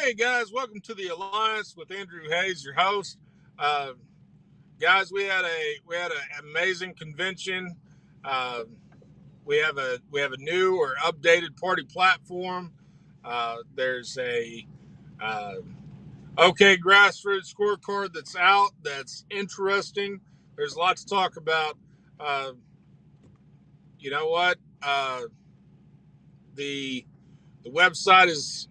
Hey guys, welcome to the Alliance with Andrew Hayes, your host. Uh, Guys, we had an amazing convention. Uh, we have a new or updated party platform. There's a uh, okay grassroots scorecard that's out. That's interesting. There's a lot to talk about. Uh, you know what? The website is,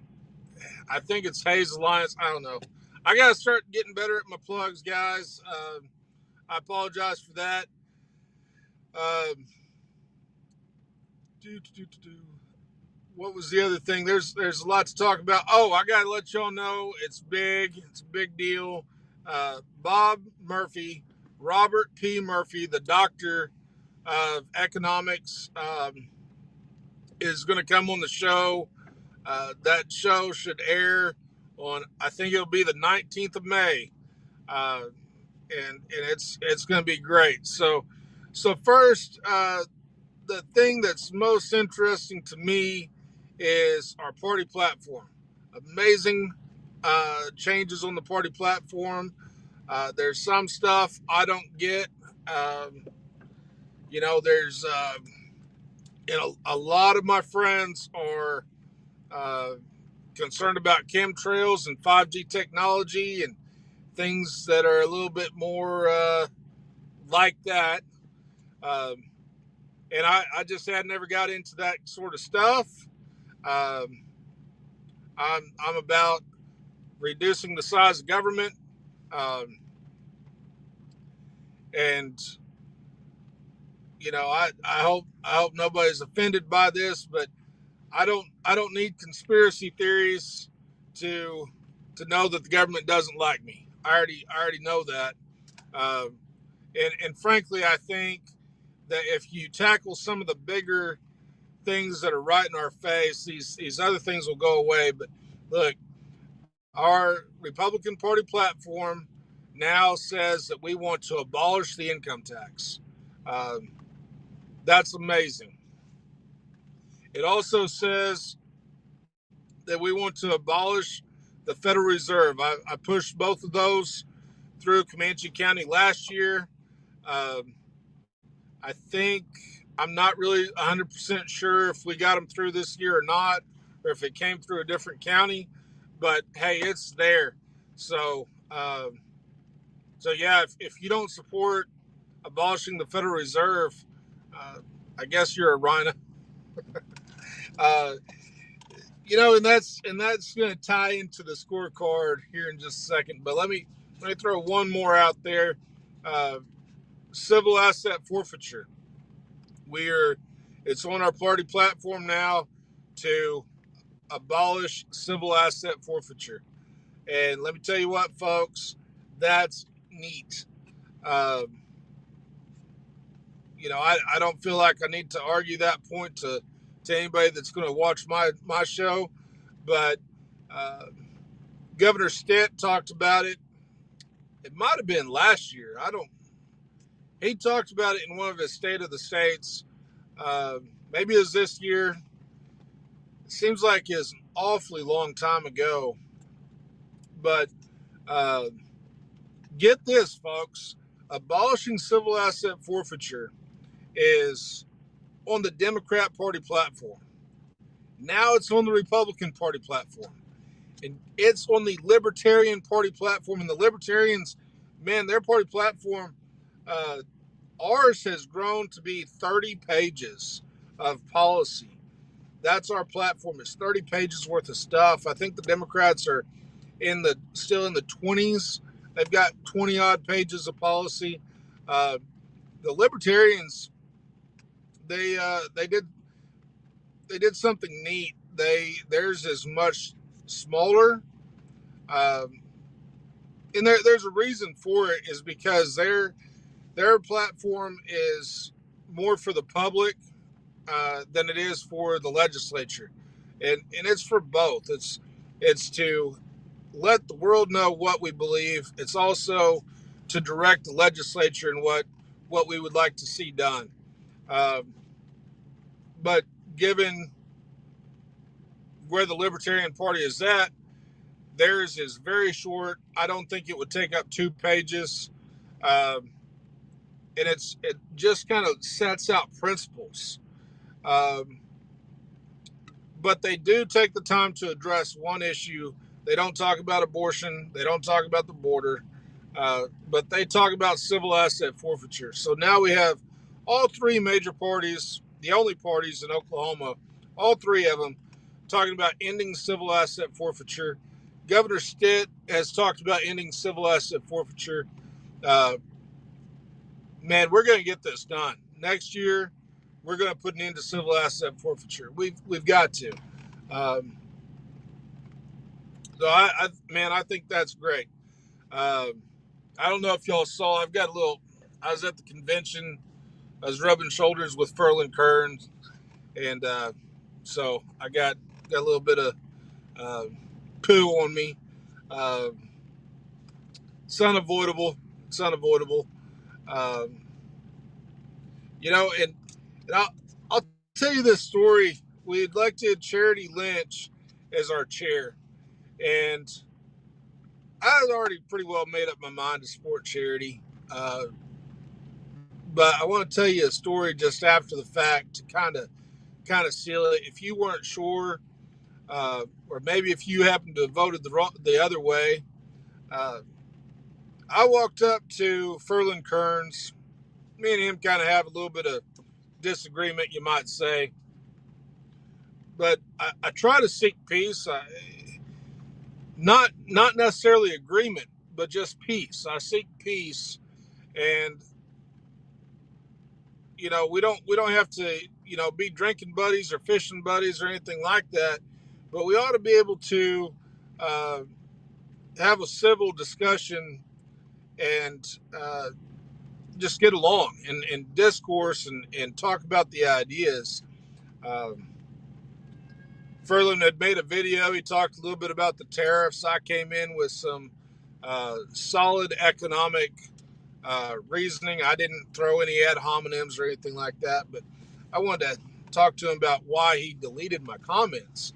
I think it's Hayes Alliance. I don't know. I got to start getting better at my plugs, guys. I apologize for that. Um, what was the other thing? There's a lot to talk about. Oh, I got to let y'all know it's big. It's a big deal. Bob Murphy, Robert P. Murphy, the doctor of economics, is going to come on the show. That show should air on, I think it'll be the 19th of May. Uh, and it's going to be great. So first, the thing that's most interesting to me is our party platform. Amazing changes on the party platform. There's some stuff I don't get. Um, there's a lot of my friends are uh, concerned about chemtrails and 5G technology and things that are a little bit more like that. Um, and I just had never got into that sort of stuff. Um, I'm about reducing the size of government, um, and I hope nobody's offended by this, but I don't need conspiracy theories to know that the government doesn't like me. I already know that. Um, and frankly, I think that if you tackle some of the bigger things that are right in our face, these other things will go away. But look, our Republican Party platform now says that we want to abolish the income tax. Um, that's amazing. It also says that we want to abolish the Federal Reserve. I pushed both of those through Comanche County last year. Um, I think I'm not really 100% sure if we got them through this year or not, or if it came through a different county. But hey, it's there. So, so yeah, if you don't support abolishing the Federal Reserve, uh, I guess you're a rhino. Uh, and that's going to tie into the scorecard here in just a second. But let me throw one more out there. Uh, Civil asset forfeiture. It's on our party platform now to abolish civil asset forfeiture. And let me tell you what, folks, that's neat. Um, I don't feel like I need to argue that point to anybody that's going to watch my show, but uh, Governor Stitt talked about it. It might have been last year. I don't. He talked about it in one of his State of the States. Maybe it was this year. It seems like it's an awfully long time ago. But uh, get this, folks. Abolishing civil asset forfeiture is on the Democrat Party platform. Now it's on the Republican Party platform. And it's on the Libertarian Party platform. And the Libertarians, man, their party platform, uh, ours has grown to be 30 pages of policy. That's our platform. It's 30 pages worth of stuff. I think the Democrats are still in the 20s. They've got 20 odd pages of policy. Uh, the Libertarians, they did something neat. Theirs is much smaller, um, and there's a reason for it. Is because their platform is more for the public than it is for the legislature, and it's for both. It's to let the world know what we believe. It's also to direct the legislature in what we would like to see done. Um, but given where the Libertarian Party is at, Theirs is very short. I don't think it would take up 2 pages. Um, and it just kind of sets out principles. Um, but they do take the time to address one issue. They don't talk about abortion. They don't talk about the border, but they talk about civil asset forfeiture. So now we have all three major parties, the only parties in Oklahoma, all three of them talking about ending civil asset forfeiture. Governor Stitt has talked about ending civil asset forfeiture. Uh, Man, we're going to get this done next year. We're going to put an end to civil asset forfeiture. We've got to. Um, so I think that's great. Um, I don't know if y'all saw. I've got a little. I was at the convention. I was rubbing shoulders with Ferlin Kearns, and so I got a little bit of uh, poo on me. Uh, it's unavoidable. It's unavoidable. Um, and I'll tell you this story. We elected Charity Lynch as our chair, and I had already pretty well made up my mind to support Charity. But I want to tell you a story just after the fact to kind of seal it. If you weren't sure, or maybe if you happened to have voted the other way, uh, I walked up to Ferlin Kearns. Me and him kind of have a little bit of disagreement, you might say, but I try to seek peace. Not necessarily agreement, but just peace. I seek peace, and we don't have to be drinking buddies or fishing buddies or anything like that, but we ought to be able to uh, have a civil discussion and just get along and discourse and talk about the ideas. Um, Ferlin had made a video. He talked a little bit about the tariffs. I came in with some solid economic reasoning. I didn't throw any ad hominems or anything like that, but I wanted to talk to him about why he deleted my comments.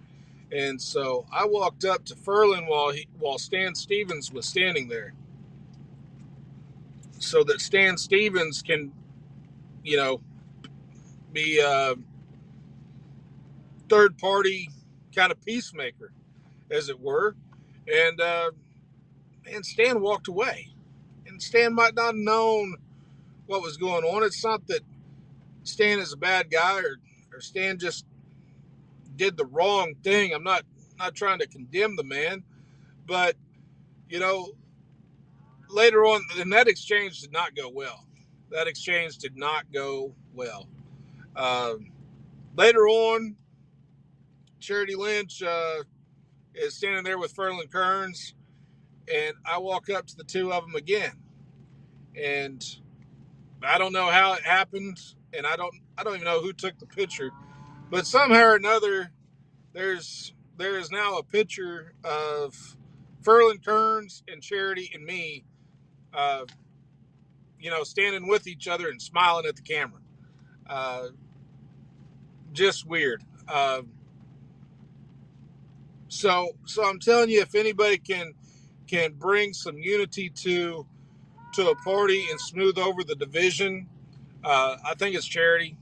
And so I walked up to Ferlin while Stan Stevens was standing there, so that Stan Stevens can, you know, be a third party kind of peacemaker, as it were. And Stan walked away. And Stan might not have known what was going on. It's not that Stan is a bad guy or Stan just did the wrong thing. I'm not trying to condemn the man, but you know, later on, and that exchange did not go well. That exchange did not go well. Um, Later on, Charity Lynch is standing there with Ferlin Kearns, and I walk up to the two of them again, and I don't know how it happened, and I don't even know who took the picture, but somehow or another, there is now a picture of Ferlin Kearns and Charity and me, uh, standing with each other and smiling at the camera. Uh, just weird. So I'm telling you, if anybody can bring some unity to a party and smooth over the division, I think it's Charity.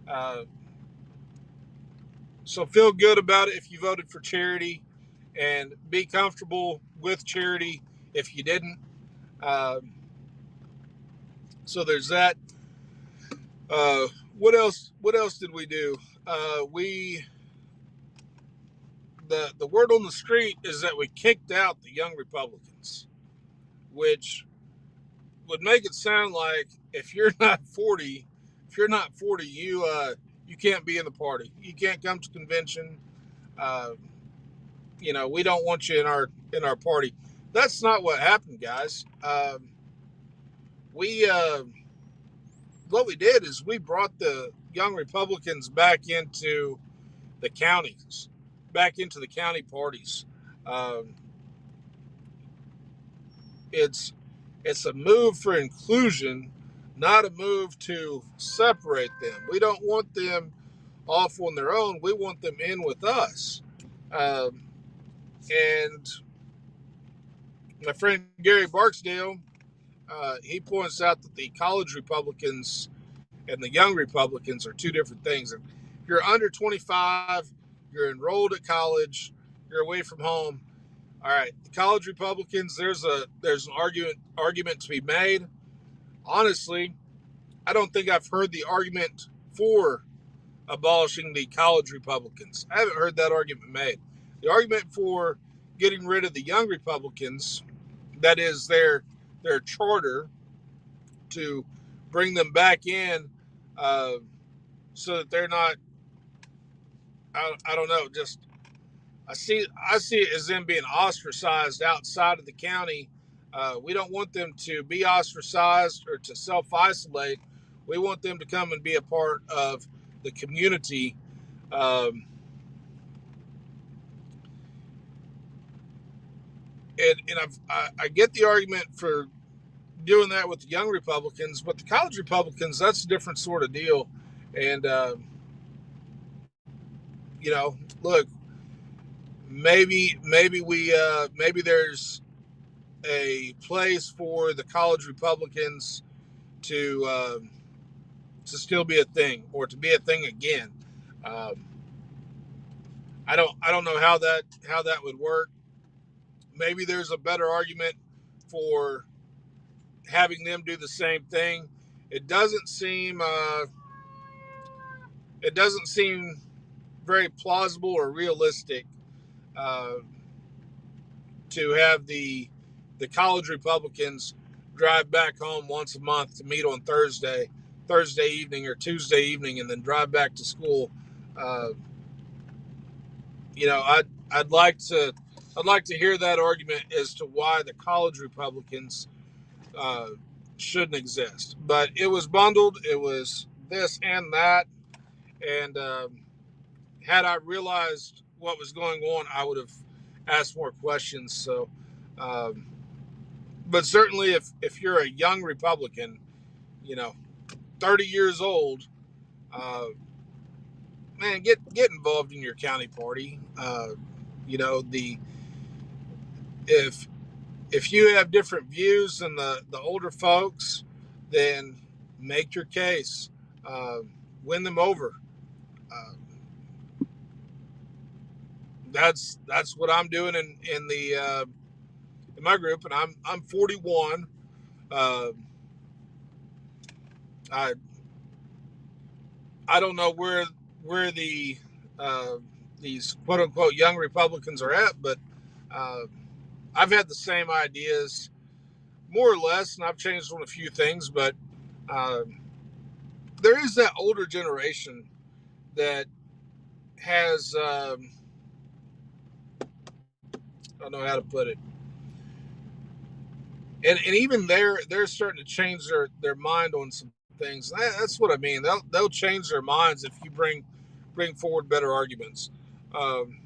Uh, so feel good about it if you voted for Charity, and be comfortable with Charity if you didn't. Uh, so there's that. Uh, what else? What else did we do? We the word on the street is that we kicked out the Young Republicans, which would make it sound like if you're not 40, you can't be in the party. You can't come to convention. Uh, we don't want you in our party. That's not what happened, guys. We What we did is we brought the Young Republicans back into the counties, back into the county parties. Um, it's it's a move for inclusion, not a move to separate them. We don't want them off on their own. We want them in with us. Um, And my friend Gary Barksdale, he points out that the college Republicans and the young Republicans are two different things. And if you're under 25, you're enrolled at college, you're away from home. All right, the college Republicans, there's an argument to be made. Honestly, I don't think I've heard the argument for abolishing the college Republicans. I haven't heard that argument made. The argument for getting rid of the young Republicans, that is their charter, to bring them back in, uh, so that they're not. I don't know. Just I see it as them being ostracized outside of the county. We don't want them to be ostracized or to self isolate. We want them to come and be a part of the community. Um, I get the argument for doing that with the young Republicans, but the college Republicans, that's a different sort of deal. And look, maybe there's a place for the college Republicans to still be a thing, or to be a thing again. Um, I don't know how that would work. Maybe there's a better argument for having them do the same thing. It doesn't seem very plausible or realistic, uh, to have the college Republicans drive back home once a month to meet on Thursday evening or Tuesday evening, and then drive back to school. Uh, I'd like to hear that argument as to why the college Republicans uh, shouldn't exist. But it was bundled. It was this and that, and had I realized what was going on, I would have asked more questions. So, um, but certainly, if you're a young Republican, you know, 30 years old, uh, man, get involved in your county party. The if if you have different views than the older folks, then make your case, uh, win them over. Uh, that's what I'm doing in my group, and I'm 41. Uh, I I don't know where uh, these quote unquote young Republicans are at, but uh, I've had the same ideas more or less, and I've changed on a few things. But uh, there is that older generation that has I don't know how to put it, and even they're starting to change their mind on some things. That's what I mean. They'll change their minds if you bring forward better arguments. Um,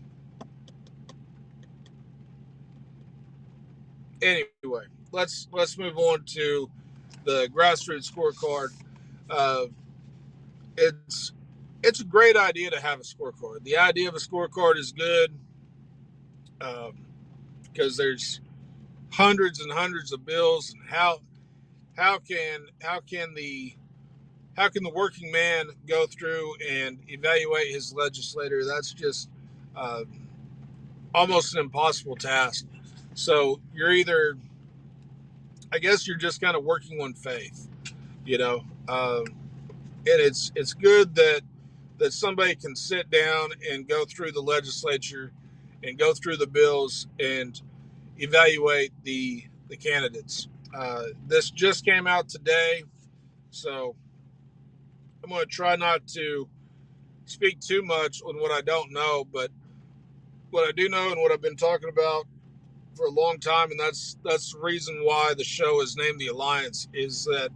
anyway, let's move on to the grassroots scorecard. Uh, it's it's a great idea to have a scorecard. The idea of a scorecard is good, um, because there's hundreds and hundreds of bills, and how can how can the how can the working man go through and evaluate his legislator? That's just uh, almost an impossible task. So you're either, I guess, you're just kind of working on faith, you know. And it's good that somebody can sit down and go through the legislature and go through the bills and evaluate the candidates. This just came out today, so I'm going to try not to speak too much on what I don't know, but what I do know and what I've been talking about for a long time, and that's the reason why the show is named The Alliance, is that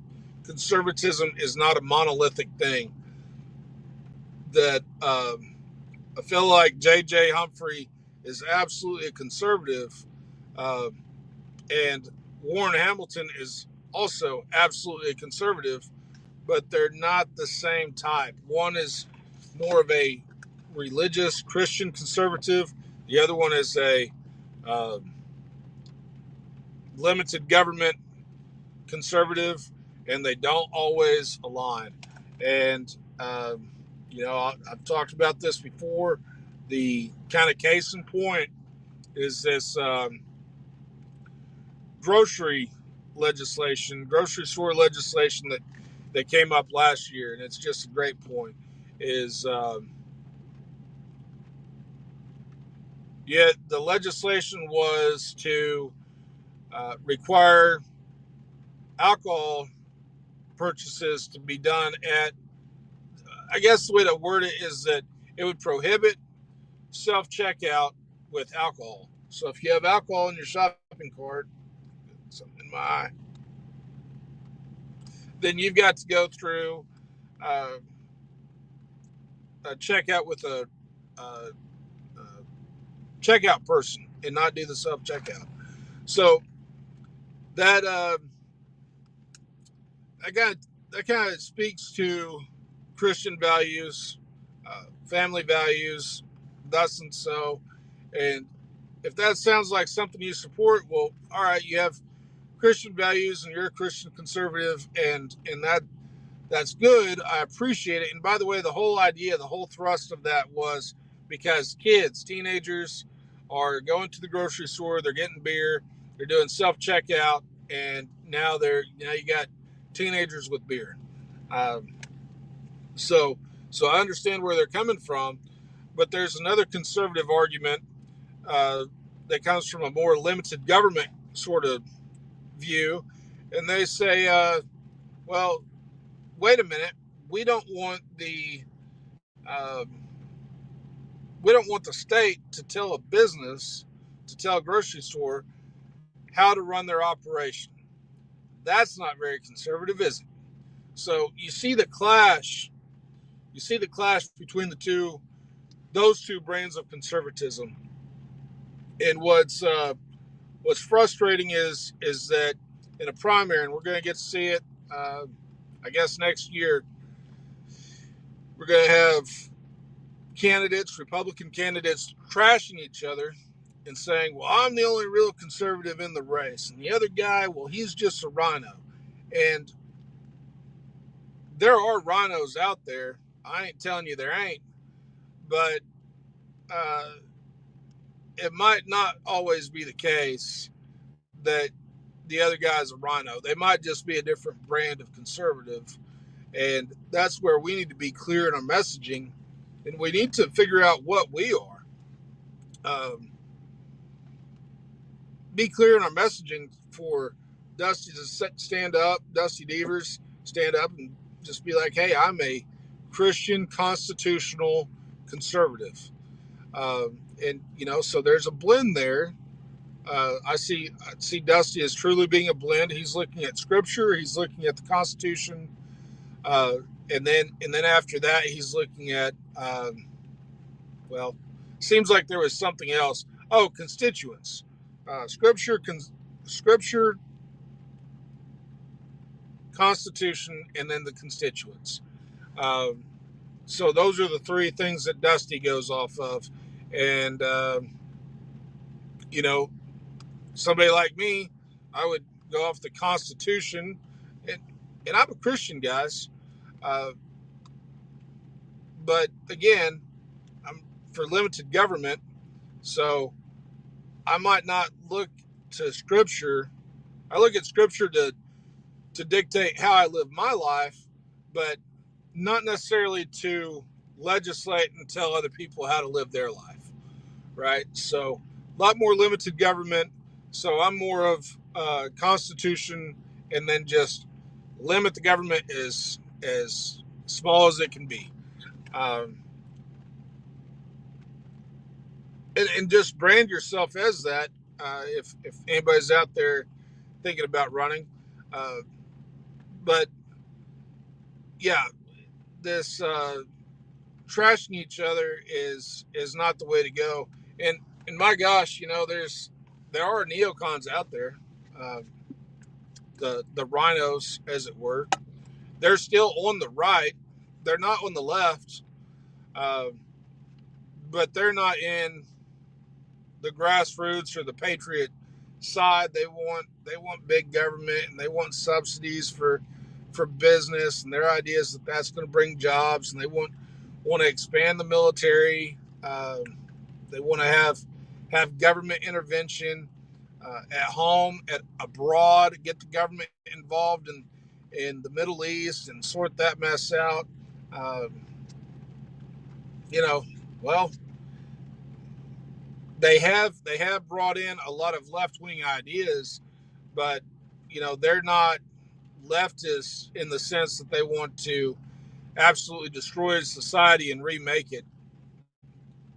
conservatism is not a monolithic thing. That I feel like J.J. Humphrey is absolutely a conservative, uh, and Warren Hamilton is also absolutely a conservative, but they're not the same type. One is more of a religious Christian conservative. The other one is a uh, limited government conservative, and they don't always align. And I've talked about this before. The kind of case in point is this grocery store legislation that came up last year, and it's just a great point. Is Yet the legislation was to require alcohol purchases to be done at, I guess the way to word it is that it would prohibit self checkout with alcohol. So if you have alcohol in your shopping cart, something in my eye, then you've got to go through uh, a checkout with a checkout person and not do the self checkout. So that that kind of speaks to Christian values, family values, thus and so. And if that sounds like something you support, well, all right, you have Christian values and you're a Christian conservative, and that's good. I appreciate it. And by the way, the whole idea, the whole thrust of that was because teenagers are going to the grocery store, they're getting beer, they're doing self checkout, and now you got teenagers with beer. Um, so so I understand where they're coming from, but there's another conservative argument uh, that comes from a more limited government sort of view, and they say, well, wait a minute, we don't want the um, we don't want the state to tell a business, to tell a grocery store how to run their operation. That's not very conservative, is it? So you see the clash. You see the clash between those two brands of conservatism. And what's frustrating is that in a primary, and we're going to get to see it, I guess next year, we're going to have Republican candidates, trashing each other and saying, well, I'm the only real conservative in the race. And the other guy, well, he's just a rhino. And there are rhinos out there. I ain't telling you there ain't. But uh, it might not always be the case that the other guy's a rhino. They might just be a different brand of conservative. And that's where we need to be clear in our messaging. And we need to figure out what we are. Um, be clear in our messaging for Dusty to stand up, Dusty Devers, stand up and just be like, hey, I'm a Christian constitutional conservative. So there's a blend there. I see Dusty as truly being a blend. He's looking at Scripture, he's looking at the Constitution, uh, and then after that, he's looking at well, seems like there was something else. Oh, constituents, Scripture, Constitution, and then the constituents. Um, so those are the three things that Dusty goes off of, and you know, somebody like me, I would go off the Constitution, and I'm a Christian, guys. Uh, but again, I'm for limited government, so I might not look to Scripture. I look at Scripture to dictate how I live my life, but not necessarily to legislate and tell other people how to live their life, right? So a lot more limited government. So I'm more of Constitution, and then just limit the government as small as it can be. Um, and just brand yourself as that. If anybody's out there thinking about running, uh, but yeah, this trashing each other is not the way to go. And my gosh, there are neocons out there, uh, the rhinos, as it were. They're still on the right. They're not on the left, uh, but they're not in the grassroots or the patriot side. They want big government, and they want subsidies for business, and their idea is that that's going to bring jobs, and they want to expand the military. They want to have government intervention at home, at abroad, get the government involved in the Middle East and sort that mess out. Um, you know, well, they have brought in a lot of left wing ideas, but they're not leftists in the sense that they want to absolutely destroy society and remake it.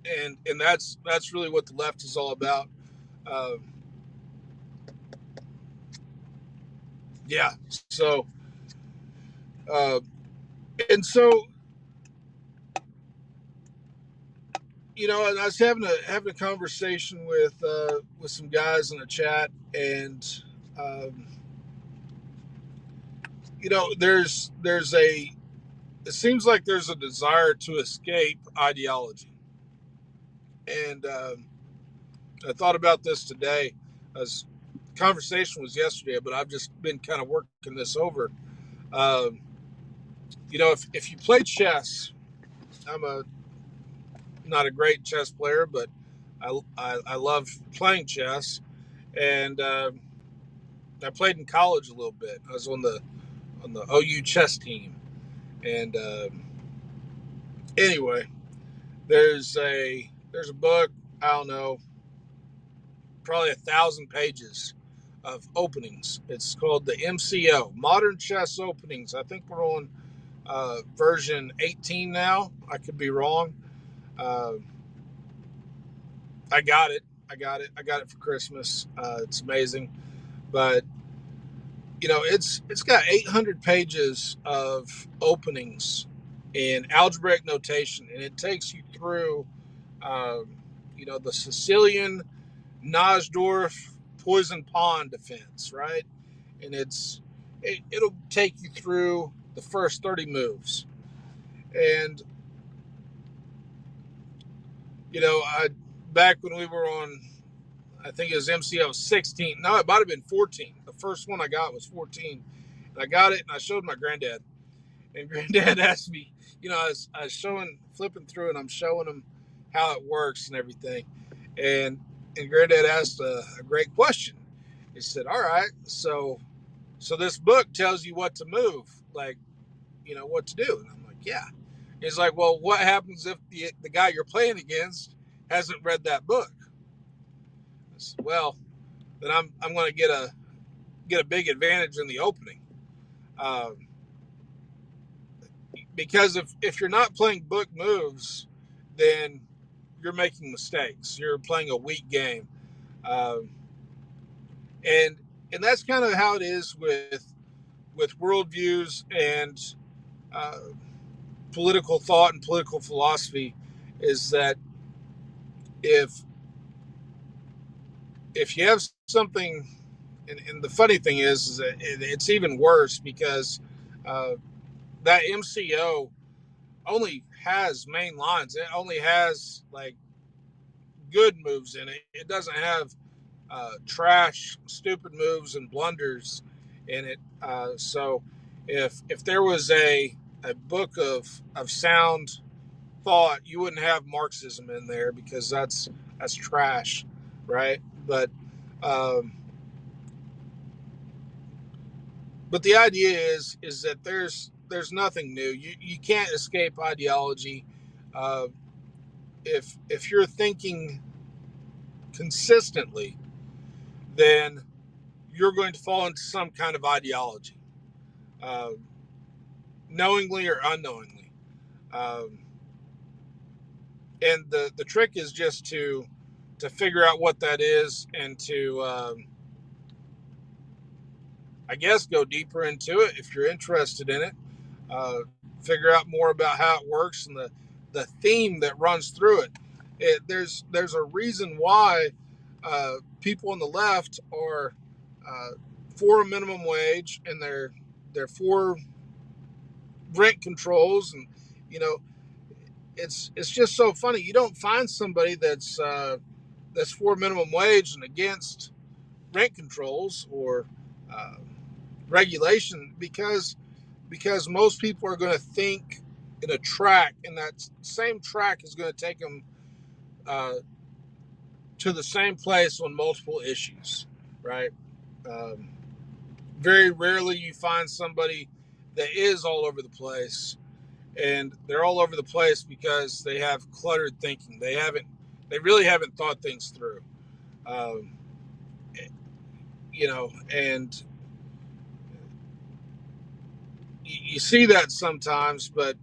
And that's really what the left is all about. Uh, yeah. So uh, and so and I was having a conversation with some guys in a chat, and um, there's a it seems like there's a desire to escape ideology, and I thought about this today. As conversation was yesterday, but I've just been kind of working this over. Um, if you play chess, I'm a not a great chess player, but I love playing chess, and I played in college a little bit. I was on the OU chess team, and anyway, there's a book. I don't know, probably 1,000 pages of openings. It's called the MCO, Modern Chess Openings. I think we're on version 18 now. I could be wrong. Uh, I got it. I got it for Christmas. It's amazing, but it's got 800 pages of openings in algebraic notation, and it takes you through, um, the Sicilian Nosdorf poison pawn defense, right? And it'll take you through the first 30 moves, and I back when we were on, I think it was MCO 16. No, it might have been 14. The first one I got was 14. And I got it and I showed my granddad. And granddad asked me, I was flipping through, and I'm showing him how it works and everything. And granddad asked a great question. He said, "All right, so this book tells you what to move, like, what to do." And I'm like, "Yeah." He's like, "Well, what happens if the guy you're playing against hasn't read that book?" I said, "Well, then I'm going to get a big advantage in the opening, um, because if you're not playing book moves, then you're making mistakes. You're playing a weak game, um, and and that's kind of how it is with worldviews and uh, political thought and political philosophy. Is that if if you have something, and the funny thing is that it's even worse because uh, that MCO only has main lines. It only has like good moves in it. It doesn't have trash, stupid moves and blunders in it. So if there was a book of sound thought, you wouldn't have Marxism in there because that's trash, right? Um, but the idea is that there's nothing new. You can't escape ideology. Uh, if you're thinking consistently, then you're going to fall into some kind of ideology, uh, knowingly or unknowingly. Um, and the trick is just to figure out what that is, and to I guess go deeper into it if you're interested in it. Uh, Figure out more about how it works and the theme that runs through it. There's a reason why people on the left are uh, for a minimum wage, and they're for rent controls, and you know it's just so funny. You don't find somebody that's that's for minimum wage and against rent controls or uh, regulation, because most people are going to think in a track, and that same track is going to take them uh, to the same place on multiple issues, right? Um, Very rarely you find somebody that is all over the place, and they're all over the place because they have cluttered thinking. They really haven't thought things through. Um, and you see that sometimes, but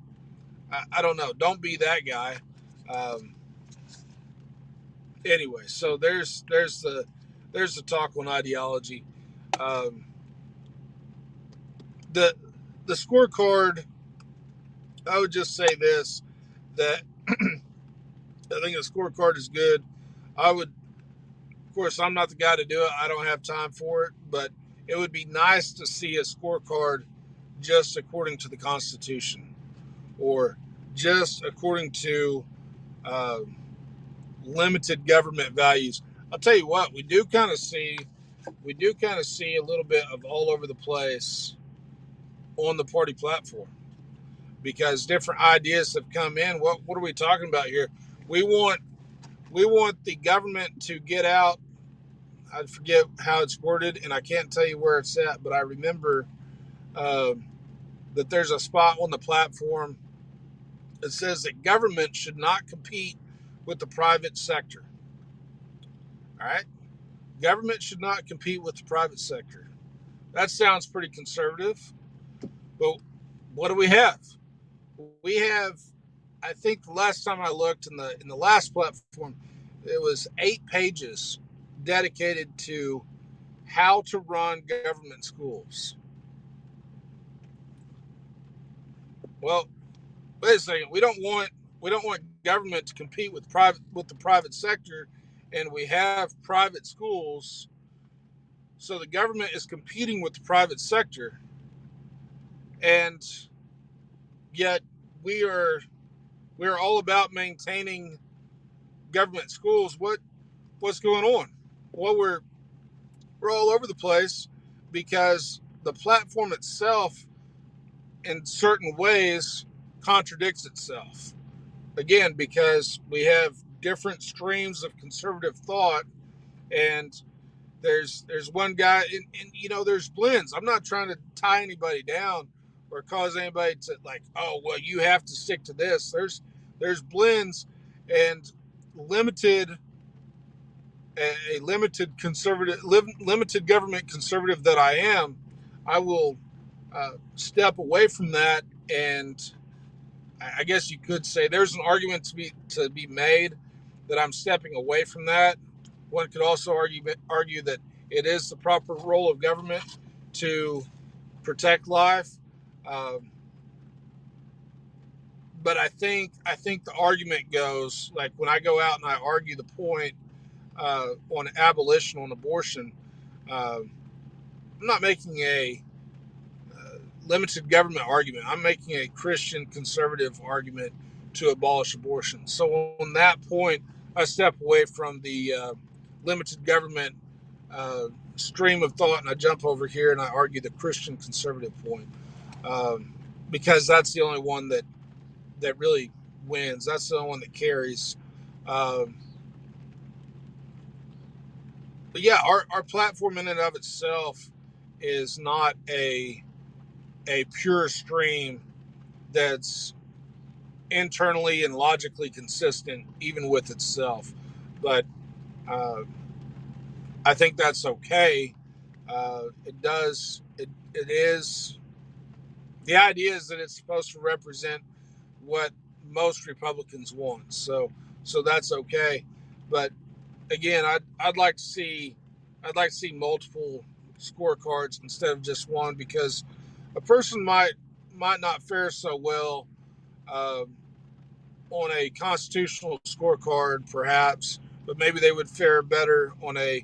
I don't know. Don't be that guy. Um, anyway, so there's the talk on ideology. Um, the the scorecard. I would just say this, that I think the scorecard is good. I would, of course, I'm not the guy to do it. I don't have time for it, but it would be nice to see a scorecard just according to the Constitution, or just according to uh, limited government values. I'll tell you what, we do kind of see a little bit of all over the place on the party platform, because different ideas have come in. What are we talking about here? We want we want the government to get out. I forget how it's worded, and I can't tell you where it's at, but I remember uh, that there's a spot on the platform that says that government should not compete with the private sector. All right, government should not compete with the private sector. That sounds pretty conservative, but what do we have? We have, I think the last time I looked in the last platform, it was 8 pages dedicated to how to run government schools. Well, wait a second. We don't want government to compete with the private sector, and we have private schools. So the government is competing with the private sector, and yet we are we're all about maintaining government schools. What's going on? Well, we're all over the place because the platform itself, in certain ways, contradicts itself. Again, because we have different streams of conservative thought, and there's one guy, and there's blends. I'm not trying to tie anybody down or cause anybody to, like, oh well, you have to stick to this. There's blends, and limited a limited conservative, limited government conservative that I am, I will step away from that. And I guess you could say there's an argument to be made that I'm stepping away from that. One could also argue that it is the proper role of government to protect life. Um, but I think the argument goes, like, when I go out and I argue the point on abolition, on abortion, uh, I'm not making a limited government argument. I'm making a Christian conservative argument to abolish abortion. So on that point, I step away from the limited government stream of thought, and I jump over here and I argue the Christian conservative point, because that's the only one that really wins. That's the only one that carries. Um, but yeah, our platform in and of itself is not a pure stream that's internally and logically consistent even with itself. But uh, I think that's okay. It is, the idea is that it's supposed to represent what most Republicans want. So that's okay. But again, I'd like to see multiple scorecards instead of just one, because a person might not fare so well uh, on a constitutional scorecard, perhaps, but maybe they would fare better on a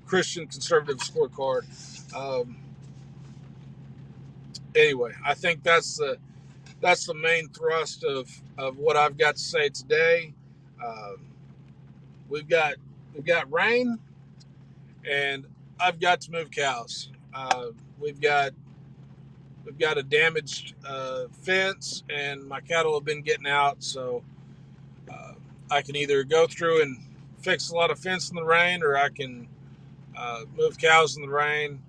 Christian conservative scorecard. Um, anyway, I think that's the main thrust of what I've got to say today. Um, we've got we've got rain, and I've got to move cows. We've got we've got a damaged fence, and my cattle have been getting out. So uh, I can either go through and fix a lot of fence in the rain, or I can move cows in the rain.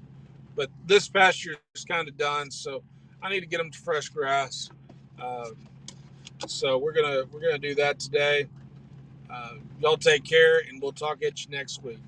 But this pasture is kind of done, so I need to get them to fresh grass. Uh, so we're gonna do that today. Y'all take care, and we'll talk at you next week.